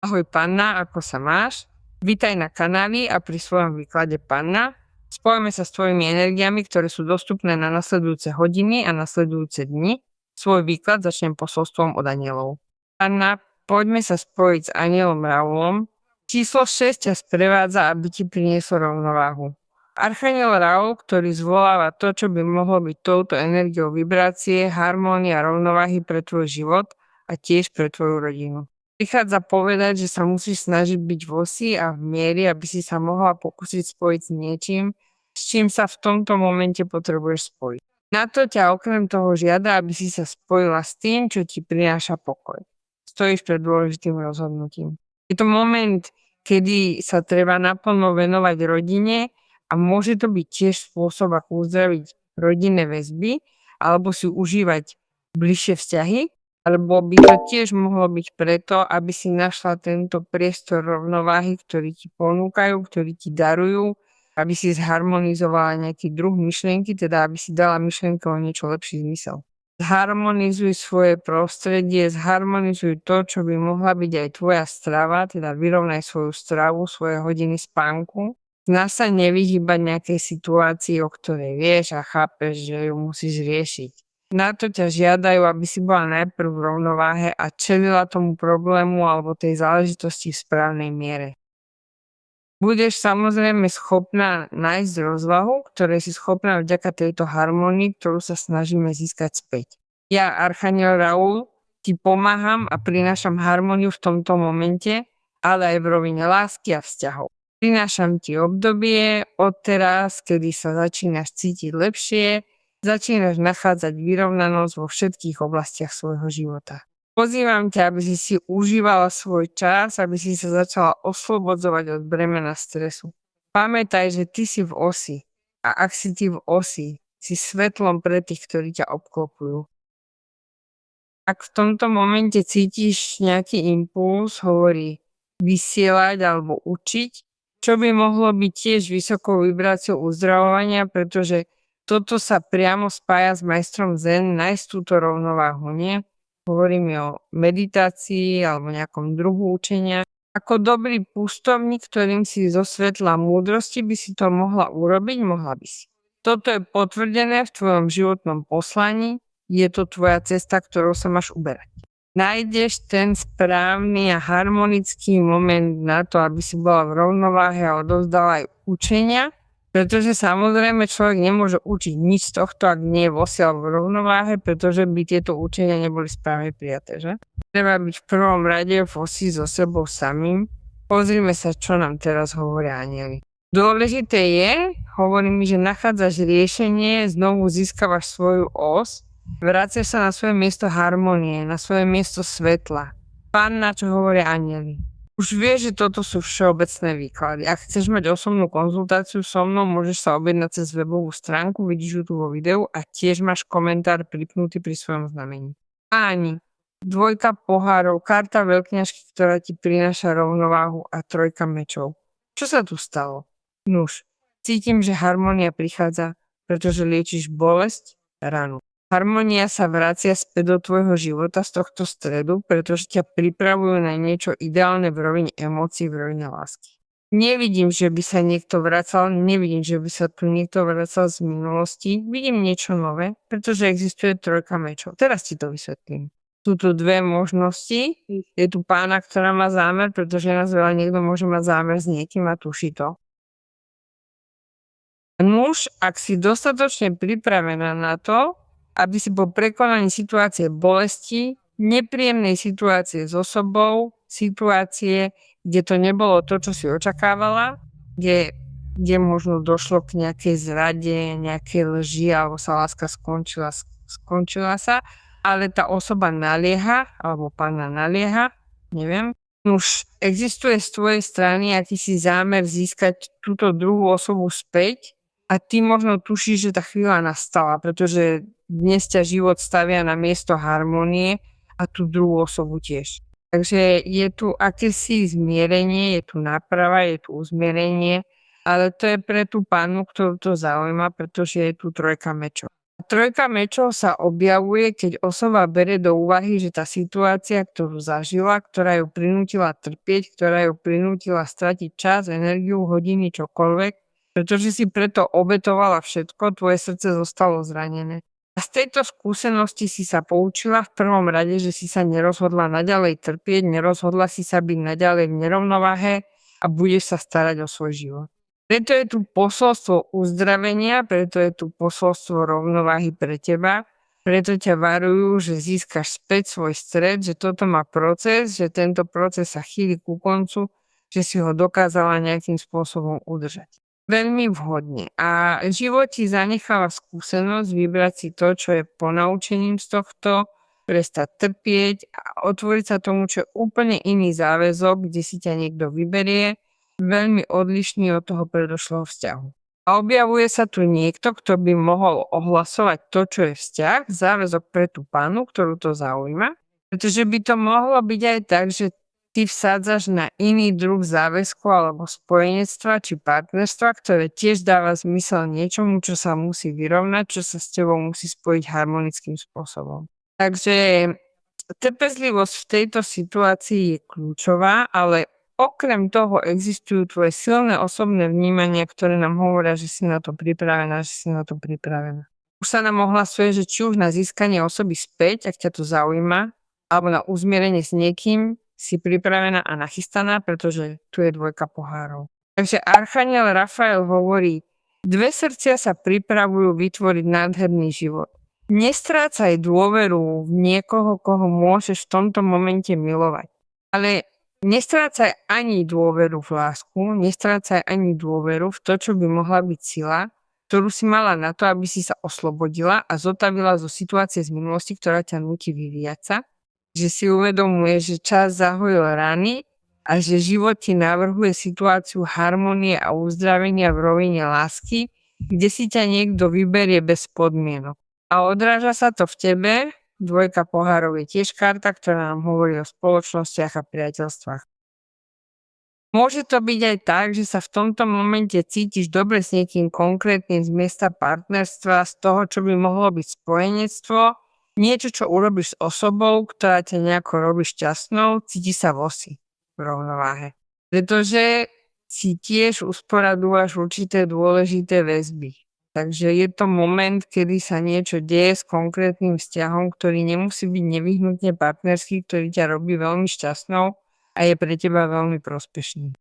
Ahoj panna, ako sa máš? Vítaj na kanáli a pri svojom výklade panna. Spojíme sa s tvojimi energiami, ktoré sú dostupné na nasledujúce hodiny a nasledujúce dni. Svoj výklad začnem posolstvom od anielov. Panna, poďme sa spojiť s anielom Raúlom. Číslo 6 ťa sprevádza, aby ti prinieslo rovnováhu. Archaniel Raúl, ktorý zvoláva to, čo by mohlo byť touto energiou vibrácie, harmónie a rovnováhy pre tvoj život a tiež pre tvoju rodinu. Prichádza povedať, že sa musíš snažiť byť v osi a v miery, aby si sa mohla pokúsiť spojiť s niečím, s čím sa v tomto momente potrebuješ spojiť. Na to ťa okrem toho žiada, aby si sa spojila s tým, čo ti prináša pokoj. Stojíš pred dôležitým rozhodnutím. Je to moment, kedy sa treba naplno venovať rodine a môže to byť tiež spôsob, ako uzdraviť rodinné väzby alebo si užívať bližšie vzťahy. Alebo by to tiež mohlo byť preto, aby si našla tento priestor rovnováhy, ktorý ti ponúkajú, ktorý ti darujú, aby si zharmonizovala nejaký druh myšlienky, teda aby si dala myšlienke o niečo lepší zmysel. Zharmonizuj svoje prostredie, zharmonizuj to, čo by mohla byť aj tvoja strava, teda vyrovnaj svoju stravu, svoje hodiny spánku. Snaž sa nevyhýbať nejakej situácii, o ktorej vieš a chápeš, že ju musíš riešiť. Na to ťa žiadajú, aby si bola najprv v rovnováhe a čelila tomu problému alebo tej záležitosti v správnej miere. Budeš samozrejme schopná nájsť rozvahu, ktoré si schopná vďaka tejto harmonii, ktorú sa snažíme získať späť. Ja, Archaniel Raúl, ti pomáham a prinášam harmóniu v tomto momente, ale aj v rovine lásky a vzťahov. Prinášam ti obdobie od teraz, kedy sa začínaš cítiť lepšie, začínaš nachádzať vyrovnanosť vo všetkých oblastiach svojho života. Pozývam ťa, aby si užívala svoj čas, aby si sa začala oslobodzovať od bremena stresu. Pamätaj, že ty si v osi a ak si ty v osi, si svetlom pre tých, ktorí ťa obklopujú. Ak v tomto momente cítiš nejaký impuls, hovorí vysielať alebo učiť, čo by mohlo byť tiež vysokou vibráciou uzdravovania, pretože toto sa priamo spája s majstrom Zen, nájsť túto rovnováhu, nie? Hovoríme o meditácii alebo nejakom druhu učenia. Ako dobrý pustovník, ktorým si zo svetla múdrosti by si to mohla urobiť, mohla by si. Toto je potvrdené v tvojom životnom poslaní, je to tvoja cesta, ktorou sa máš uberať. Nájdeš ten správny a harmonický moment na to, aby si bola v rovnováhe a odovzdala aj učenia, pretože samozrejme človek nemôže učiť nič z tohto, ak nie je v osi alebo v rovnováhe, pretože by tieto učenia neboli správne prijaté, že? Treba byť v prvom rade v osi so sebou samým. Pozrime sa, čo nám teraz hovoria anjeli. Dôležité je, hovorí mi, že nachádzaš riešenie, znovu získavaš svoju os, vraciaš sa na svoje miesto harmonie, na svoje miesto svetla. Panna, čo hovoria anjeli. Už vieš, že toto sú všeobecné výklady. Ak chceš mať osobnú konzultáciu so mnou, môžeš sa objednať cez webovú stránku, vidíš ju tu vo videu a tiež máš komentár pripnutý pri svojom znamení. Páni, dvojka pohárov, karta veľkňažky, ktorá ti prináša rovnováhu a trojka mečov. Čo sa tu stalo? Nuž, cítim, že harmónia prichádza, pretože liečiš bolesť, ranu. Harmónia sa vracia späť do tvojho života z tohto stredu, pretože ťa pripravujú na niečo ideálne v rovine emócií, v rovine lásky. Nevidím, že by sa niekto vracal, nevidím, že by sa tu niekto vracal z minulosti. Vidím niečo nové, pretože existuje trojka mečov. Teraz ti to vysvetlím. Sú tu dve možnosti. Je tu pána, ktorá má zámer, pretože nás veľa niekto môže mať zámer s niekým a tuší to. Nuž, ak si dostatočne pripravená na to, aby si po prekonaní situácie bolesti, nepríjemnej situácie s osobou, situácie, kde to nebolo to, čo si očakávala, kde možno došlo k nejakej zrade, nejakej lži, alebo sa láska skončila sa, ale tá osoba nalieha, alebo pána nalieha, neviem. Už existuje z tvojej strany akýsi zámer získať túto druhú osobu späť a ty možno tušíš, že tá chvíľa nastala, pretože dnes ťa život stavia na miesto harmónie a tú druhú osobu tiež. Takže je tu akési zmierenie, je tu náprava, je tu uzmierenie, ale to je pre tú pánu, ktorú to zaujíma, pretože je tu trojka mečov. Trojka mečov sa objavuje, keď osoba berie do úvahy, že tá situácia, ktorú zažila, ktorá ju prinútila trpieť, ktorá ju prinútila stratiť čas, energiu, hodiny, čokoľvek, pretože si preto obetovala všetko, tvoje srdce zostalo zranené. A z tejto skúsenosti si sa poučila v prvom rade, že si sa nerozhodla naďalej trpieť, nerozhodla si sa byť naďalej v nerovnováhe a budeš sa starať o svoj život. Preto je tu posolstvo uzdravenia, preto je tu posolstvo rovnováhy pre teba, preto ťa varujú, že získaš späť svoj stred, že toto má proces, že tento proces sa chýli ku koncu, že si ho dokázala nejakým spôsobom udržať. Veľmi vhodne. A život ti zanecháva skúsenosť vybrať si to, čo je ponaučením z tohto, prestať trpieť a otvoriť sa tomu, čo je úplne iný záväzok, kde si ťa niekto vyberie, veľmi odlišný od toho predošlého vzťahu. A objavuje sa tu niekto, kto by mohol ohlasovať to, čo je vzťah, záväzok pre tú pánu, ktorú to zaujíma, pretože by to mohlo byť aj tak, že ty vsádzaš na iný druh záväzku alebo spojenectva či partnerstva, ktoré tiež dáva zmysel niečomu, čo sa musí vyrovnať, čo sa s tebou musí spojiť harmonickým spôsobom. Takže trpezlivosť v tejto situácii je kľúčová, ale okrem toho existujú tvoje silné osobné vnímania, ktoré nám hovoria, že si na to pripravená, že si na to pripravená. Už sa nám ohlasuje, že či už na získanie osoby späť, ak ťa to zaujíma, alebo na uzmierenie s niekým, si pripravená a nachystaná, pretože tu je dvojka pohárov. Takže archaniel Rafael hovorí, dve srdcia sa pripravujú vytvoriť nádherný život. Nestrácaj dôveru v niekoho, koho môžeš v tomto momente milovať. Ale nestrácaj ani dôveru v lásku, nestrácaj ani dôveru v to, čo by mohla byť sila, ktorú si mala na to, aby si sa oslobodila a zotavila zo situácie z minulosti, ktorá ťa núti vyvíjať sa. Že si uvedomuje, že čas zahojil rany a že život ti navrhuje situáciu harmonie a uzdravenia v rovine lásky, kde si ťa niekto vyberie bez podmienok. A odráža sa to v tebe. Dvojka pohárov je tiež karta, ktorá nám hovorí o spoločnostiach a priateľstvách. Môže to byť aj tak, že sa v tomto momente cítiš dobre s niekým konkrétnym z miesta partnerstva, z toho, čo by mohlo byť spojenectvo, niečo, čo urobíš s osobou, ktorá ťa nejako robí šťastnou, cíti sa v rovnováhe. Pretože si tiež usporadúvaš určité dôležité väzby. Takže je to moment, kedy sa niečo deje s konkrétnym vzťahom, ktorý nemusí byť nevyhnutne partnerský, ktorý ťa robí veľmi šťastnou a je pre teba veľmi prospešný.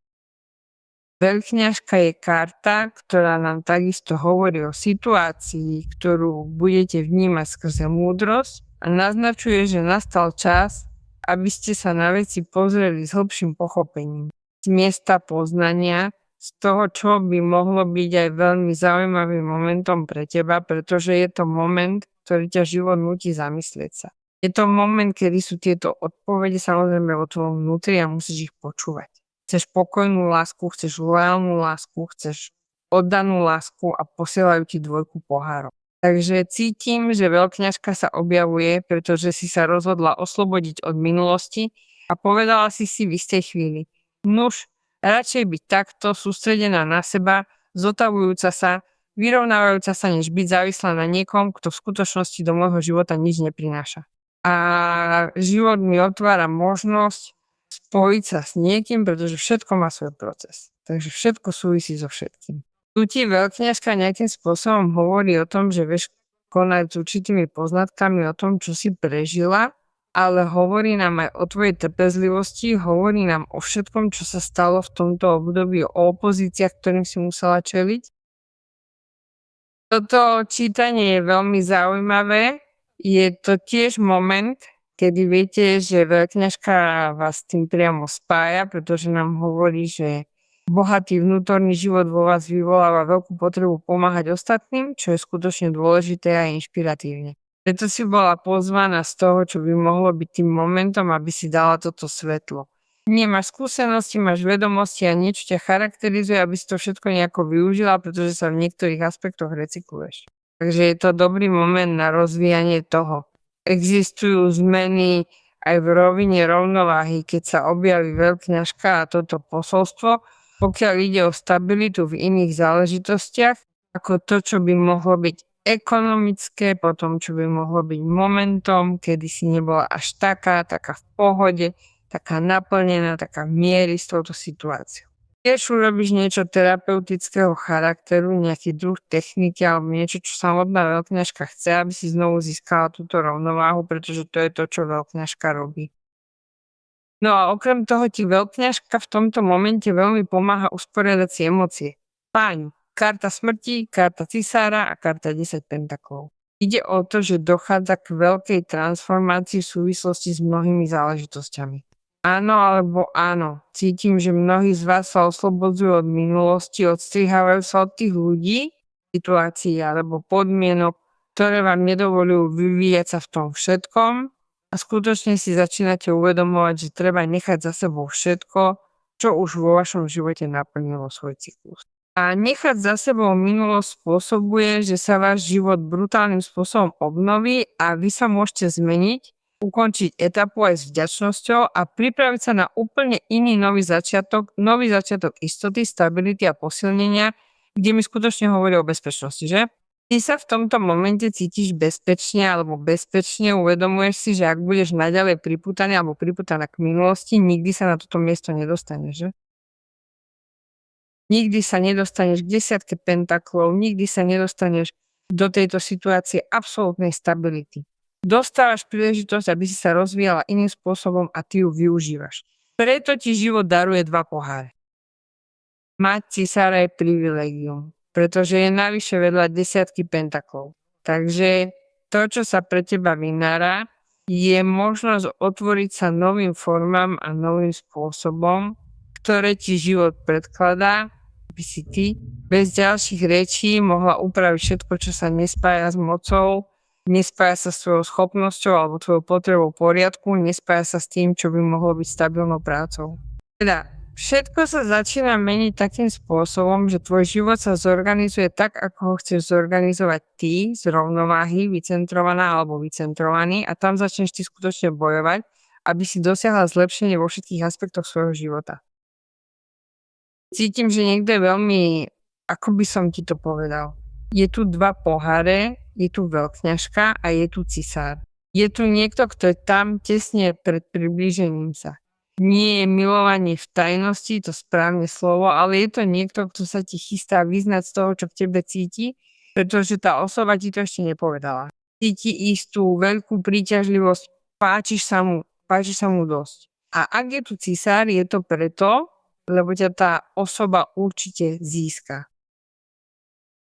Veľkňažka je karta, ktorá nám takisto hovorí o situácii, ktorú budete vnímať skrze múdrosť a naznačuje, že nastal čas, aby ste sa na veci pozreli s hlbším pochopením. Z miesta poznania, z toho, čo by mohlo byť aj veľmi zaujímavým momentom pre teba, pretože je to moment, ktorý ťa život nutí zamyslieť sa. Je to moment, kedy sú tieto odpovede samozrejme o tvojom vnútri a musíš ich počúvať. Chceš pokojnú lásku, chceš lojálnu lásku, chceš oddanú lásku a posielajú ti dvojku pohárov. Takže cítim, že veľkňažka sa objavuje, pretože si sa rozhodla oslobodiť od minulosti a povedala si v istej chvíli, nuž, radšej byť takto, sústredená na seba, zotavujúca sa, vyrovnávajúca sa, než byť závislá na niekom, kto v skutočnosti do môjho života nič neprináša. A život mi otvára možnosť spojiť sa s niekým, pretože všetko má svoj proces. Takže všetko súvisí so všetkým. Tu ti veľkňažka nejakým spôsobom hovorí o tom, že vieš konať s určitými poznatkami o tom, čo si prežila, ale hovorí nám aj o tvojej trpezlivosti, hovorí nám o všetkom, čo sa stalo v tomto období, o opozíciách, ktorým si musela čeliť. Toto čítanie je veľmi zaujímavé. Je to tiež moment, kedy viete, že veľkňažka vás s tým priamo spája, pretože nám hovorí, že bohatý vnútorný život vo vás vyvoláva veľkú potrebu pomáhať ostatným, čo je skutočne dôležité a inšpiratívne. Preto si bola pozvaná z toho, čo by mohlo byť tým momentom, aby si dala toto svetlo. Nemáš skúsenosti, máš vedomosti a niečo ťa charakterizuje, aby si to všetko nejako využila, pretože sa v niektorých aspektoch recykluješ. Takže je to dobrý moment na rozvíjanie toho. Existujú zmeny aj v rovine rovnováhy, keď sa objaví veľkňažka a toto posolstvo, pokiaľ ide o stabilitu v iných záležitostiach, ako to, čo by mohlo byť ekonomické, potom čo by mohlo byť momentom, kedy si nebola až taká v pohode, taká naplnená, taká v miery s touto situáciou. Tiež urobíš niečo terapeutického charakteru, nejaký druh techniky alebo niečo, čo samotná veľkňažka chce, aby si znovu získala túto rovnováhu, pretože to je to, čo veľkňažka robí. No a okrem toho ti veľkňažka v tomto momente veľmi pomáha usporiadať si emócie. Páň, karta smrti, karta cisára a karta 10 pentaklov. Ide o to, že dochádza k veľkej transformácii v súvislosti s mnohými záležitosťami. Áno alebo áno, cítim, že mnohí z vás sa oslobodzujú od minulosti, odstrihávajú sa od tých ľudí, situácií alebo podmienok, ktoré vám nedovolujú vyvíjať sa v tom všetkom a skutočne si začínate uvedomovať, že treba nechať za sebou všetko, čo už vo vašom živote naplnilo svoj cyklus. A nechať za sebou minulosť spôsobuje, že sa váš život brutálnym spôsobom obnoví a vy sa môžete zmeniť, ukončiť etapu aj s vďačnosťou a pripraviť sa na úplne iný nový začiatok istoty, stability a posilnenia, kde mi skutočne hovorí o bezpečnosti, že? Ty sa v tomto momente cítiš bezpečne alebo bezpečne, uvedomuješ si, že ak budeš naďalej pripútaný alebo pripútaná k minulosti, nikdy sa na toto miesto nedostaneš, že? Nikdy sa nedostaneš k 10 pentaklov, nikdy sa nedostaneš do tejto situácie absolútnej stability. Dostávaš príležitosť, aby si sa rozvíjala iným spôsobom a ty ju využívaš. Preto ti život daruje 2 poháre. Mať cisára je privilégium, pretože je navyše vedľa 10 pentaklov. Takže to, čo sa pre teba vynára, je možnosť otvoriť sa novým formám a novým spôsobom, ktoré ti život predkladá, aby si ty bez ďalších rečí mohla upraviť všetko, čo sa nespája s mocou, nespája sa s tvojou schopnosťou alebo tvojou potrebou poriadku, nespája sa s tým, čo by mohlo byť stabilnou prácou. Teda všetko sa začína meniť takým spôsobom, že tvoj život sa zorganizuje tak, ako ho chceš zorganizovať ty, z rovnováhy, vycentrovaná alebo vycentrovaný a tam začneš ty skutočne bojovať, aby si dosiahla zlepšenie vo všetkých aspektoch svojho života. Cítim, že niekto je veľmi, ako by som ti to povedal, je tu 2 poháre, je tu veľkňažka a je tu cisár. Je tu niekto, kto je tam tesne pred priblížením sa. Nie je milovanie v tajnosti, to správne slovo, ale je to niekto, kto sa ti chystá vyznať z toho, čo v tebe cíti, pretože tá osoba ti to ešte nepovedala. Cíti istú veľkú príťažlivosť, páči sa mu dosť. A ak je tu cisár, je to preto, lebo ťa tá osoba určite získa.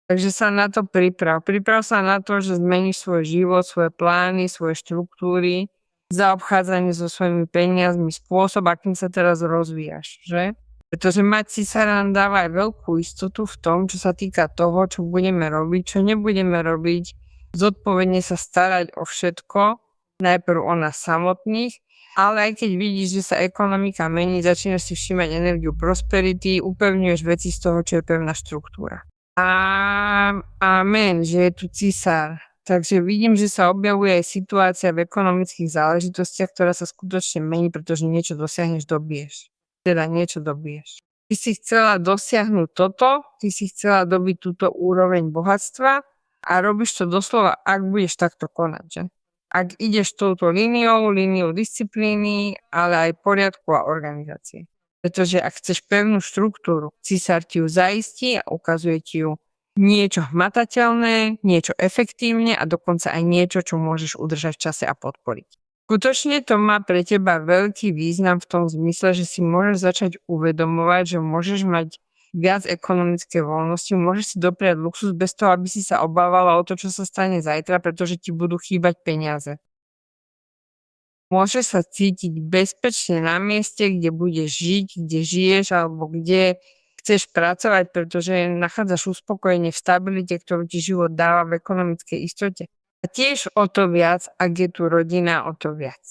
Takže sa na to priprav. Priprav sa na to, že zmeníš svoj život, svoje plány, svoje štruktúry, zaobchádzanie so svojimi peniazmi, spôsob, akým sa teraz rozvíjaš, že? Pretože mať cisára nám dáva aj veľkú istotu v tom, čo sa týka toho, čo budeme robiť, čo nebudeme robiť, zodpovedne sa starať o všetko, najprv o nás samotných, ale aj keď vidíš, že sa ekonomika mení, začínaš si všímať energiu prosperity, upevňuješ veci z toho, čo je pevná štruktúra. Amen, že je tu cisár. Takže vidím, že sa objavuje aj situácia v ekonomických záležitostiach, ktorá sa skutočne mení, pretože niečo dosiahneš, dobiješ. Teda niečo dobiješ. Ty si chcela dosiahnuť toto, ty si chcela dobiť túto úroveň bohatstva a robíš to doslova, ak budeš takto konať, že? Ak ideš touto líniou disciplíny, ale aj poriadku a organizácie. Pretože ak chceš pevnú štruktúru, cisár ti ju zaistí a ukazuje ti ju niečo hmatateľné, niečo efektívne a dokonca aj niečo, čo môžeš udržať v čase a podporiť. Skutočne to má pre teba veľký význam v tom zmysle, že si môžeš začať uvedomovať, že môžeš mať viac ekonomické voľnosti, môžeš si dopriať luxus bez toho, aby si sa obávala o to, čo sa stane zajtra, pretože ti budú chýbať peniaze. Môžeš sa cítiť bezpečne na mieste, kde budeš žiť, kde žiješ alebo kde chceš pracovať, pretože nachádzaš uspokojenie v stabilite, ktorú ti život dáva v ekonomickej istote. A tiež o to viac, ak je tu rodina, o to viac.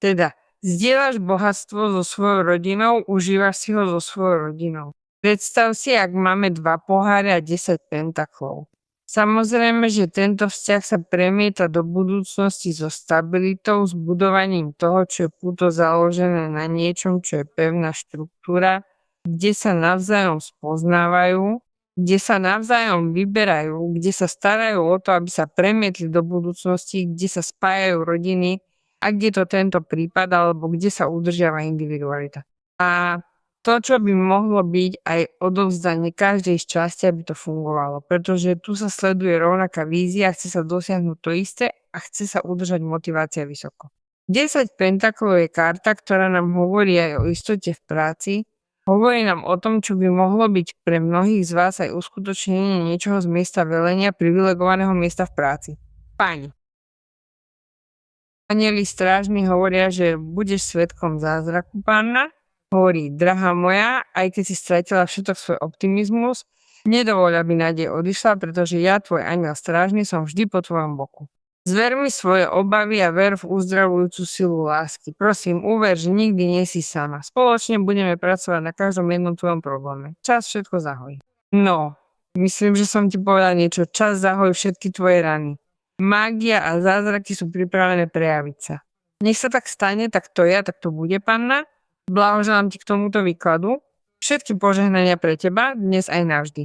Teda, zdieľaš bohatstvo so svojou rodinou, užívaš si ho so svojou rodinou. Predstav si, ak máme 2 poháre a 10 pentaklov. Samozrejme, že tento vzťah sa premieta do budúcnosti so stabilitou, s budovaním toho, čo je puto založené na niečom, čo je pevná štruktúra, kde sa navzájom spoznávajú kde sa navzájom vyberajú, kde sa starajú o to, aby sa premietli do budúcnosti, kde sa spájajú rodiny, ak je to tento prípad, alebo kde sa udržiava individualita. A to, čo by mohlo byť aj odovzdanie každej z časti, aby to fungovalo, pretože tu sa sleduje rovnaká vízia, chce sa dosiahnuť to isté a chce sa udržať motivácia vysoko. 10 pentaklov je karta, ktorá nám hovorí aj o istote v práci, hovorí nám o tom, čo by mohlo byť pre mnohých z vás aj uskutočnenie niečoho z miesta velenia privilegovaného miesta v práci. Pani. Anieli strážni hovoria, že budeš svedkom zázraku, panna. Hovorí, drahá moja, aj keď si stratila všetok svoj optimizmus, nedovoľ, aby nádej odišla, pretože ja, tvoj aniel strážny, som vždy po tvojom boku. Zver mi svoje obavy a ver v uzdravujúcu silu lásky. Prosím, uver, že nikdy nie si sama. Spoločne budeme pracovať na každom jednom tvojom probléme. Čas všetko zahojí. No, myslím, že som ti povedal niečo. Čas zahojí všetky tvoje rany. Mágia a zázraky sú pripravené prejaviť sa. Nech sa tak stane, tak to bude, panna. Blahoželám ti k tomuto výkladu. Všetky požehnania pre teba, dnes aj navždy.